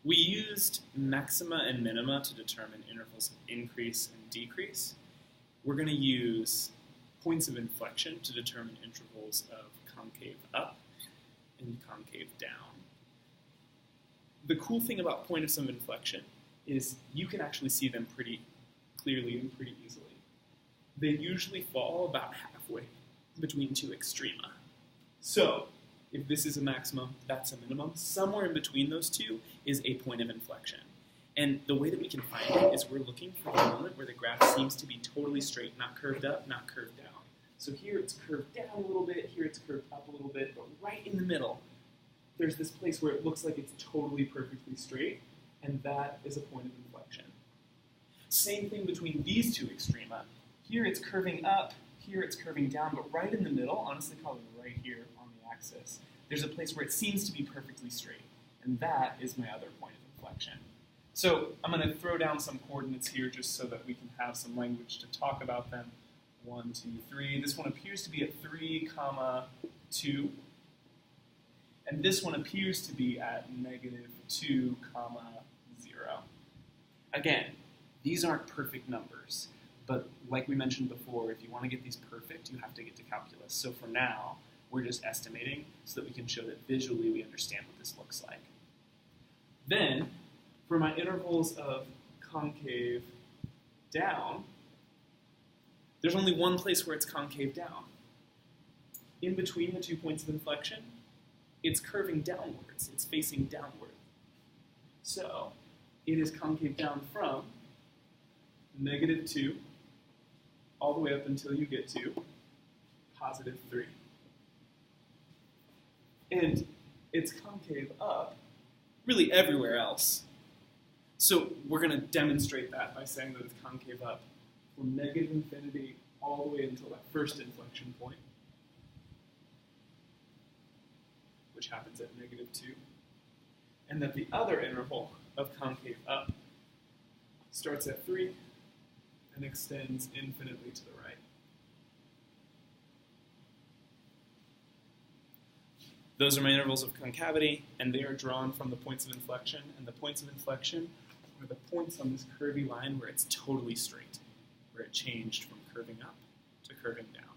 We used maxima and minima to determine intervals of increase and decrease. We're going to use points of inflection to determine intervals of concave up and concave down. The cool thing about points of inflection is you can actually see them pretty clearly and pretty easily. They usually fall about halfway between two extrema. So, if this is a maximum, that's a minimum. Somewhere in between those two is a point of inflection. And the way that we can find it is we're looking for the moment where the graph seems to be totally straight, not curved up, not curved down. So here it's curved down a little bit, here it's curved up a little bit, but right in the middle, there's this place where it looks like it's totally perfectly straight, and that is a point of inflection. Same thing between these two extrema. Here it's curving up, here it's curving down, but right in the middle, honestly probably right here on the axis, there's a place where it seems to be perfectly straight, and that is my other point of inflection. So I'm going to throw down some coordinates here just so that we can have some language to talk about them. 1, 2, 3. This one appears to be at 3, 2. And this one appears to be at -2, 0. Again, these aren't perfect numbers, but like we mentioned before, if you want to get these perfect, you have to get to calculus. So for now, we're just estimating so that we can show that visually we understand what this looks like. Then, for my intervals of concave down, there's only one place where it's concave down. In between the 2 points of inflection, it's curving downwards. It's facing downward. So it is concave down from -2 all the way up until you get to +3. And it's concave up really everywhere else. So we're going to demonstrate that by saying that it's concave up from -infinity all the way until that first inflection point, which happens at -2, and that the other interval of concave up starts at 3 and extends infinitely to the right. Those are my intervals of concavity, and they are drawn from the points of inflection, and the points of inflection are the points on this curvy line where it's totally straight, where it changed from curving up to curving down.